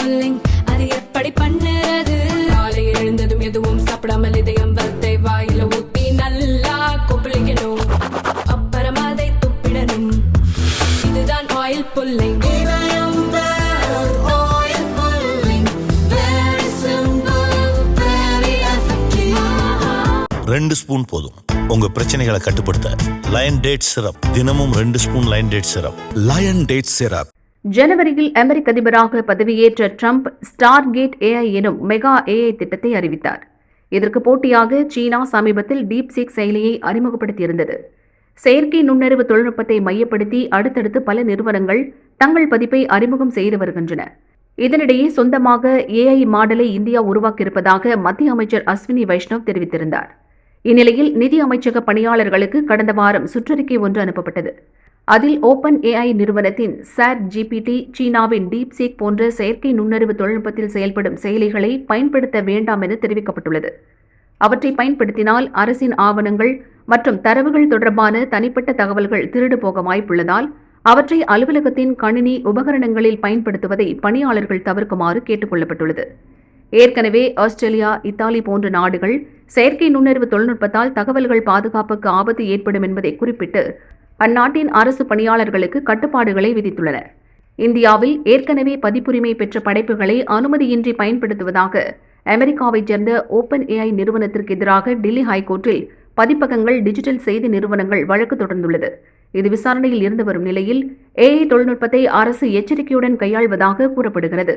Pulling அது எப்படி பண்ணுறது? காலையில் எழுந்ததும் எதுவும் சாப்பிடாமல் இதயம் வளத்தை வாயில ஊத்தி நல்லா கொப்பளிக்கணும். அப்புறம் அதை துப்பிடணும். இதுதான் ஆயில் புல்லிங். ரெண்டு ஸ்பூன் போதும் உங்க பிரச்சனைகளை கட்டுப்படுத்த. லயன் டேட் சிரப், தினமும் 2 spoon lion date syrup. Lion date syrup. ஜனவரியில் அமெரிக்க அதிபராக பதவியேற்ற ட்ரம்ப் ஸ்டார்கேட் ஏஐ எனும் மெகா ஏஐ திட்டத்தை அறிவித்தார். இதற்கு போட்டியாக சீனா சமீபத்தில் டீப்சீக் செயலியை அறிமுகப்படுத்தியிருந்தது. செயற்கை நுண்ணறிவு தொழில்நுட்பத்தை மையப்படுத்தி அடுத்தடுத்து பல நிறுவனங்கள் தங்கள் பதிப்பை அறிமுகம் செய்து வருகின்றன. இதனிடையே சொந்தமாக ஏஐ மாடலை இந்தியா உருவாக்கியிருப்பதாக மத்திய அமைச்சர் அஸ்வினி வைஷ்ணவ் தெரிவித்திருந்தார். இந்நிலையில் நிதி அமைச்சக பணியாளர்களுக்கு கடந்த வாரம் சுற்றறிக்கை ஒன்று அனுப்பப்பட்டது. அதில் ஓபன் ஏஐ நிறுவனத்தின் சாட் ஜிபிடி, சீனாவின் டீப்சீக் போன்ற செயற்கை நுண்ணறிவு தொழில்நுட்பத்தில் செயல்படும் செயலிகளை பயன்படுத்த வேண்டாம் என தெரிவிக்கப்பட்டுள்ளது. அவற்றை பயன்படுத்தினால் அரசின் ஆவணங்கள் மற்றும் தரவுகள் தொடர்பான தனிப்பட்ட தகவல்கள் திருடு போக வாய்ப்புள்ளதால் அவற்றை அலுவலகத்தின் கணினி உபகரணங்களில் பயன்படுத்துவதை பணியாளர்கள் தவிர்க்குமாறு கேட்டுக் கொள்ளப்பட்டுள்ளது. ஏற்கனவே ஆஸ்திரேலியா, இத்தாலி போன்ற நாடுகள் செயற்கை நுண்ணறிவு தொழில்நுட்பத்தால் தகவல்கள் பாதுகாப்புக்கு ஆபத்து ஏற்படும் என்பதை குறிப்பிட்டு அந்நாட்டின் அரசு பணியாளர்களுக்கு கட்டுப்பாடுகளை விதித்துள்ளன. இந்தியாவில் ஏற்கனவே பதிப்புரிமை பெற்ற படைப்புகளை அனுமதியின்றி பயன்படுத்துவதாக அமெரிக்காவைச் சேர்ந்த ஓபன் ஏஐ நிறுவனத்திற்கு எதிராக டெல்லி ஹைகோர்ட்டில் பதிப்பகங்கள், டிஜிட்டல் செய்தி நிறுவனங்கள் வழக்கு தொடர்ந்துள்ளது. இது விசாரணையில் இருந்து வரும் நிலையில் ஏஐ தொழில்நுட்பத்தை அரசு எச்சரிக்கையுடன் கையாள்வதாக கூறப்படுகிறது.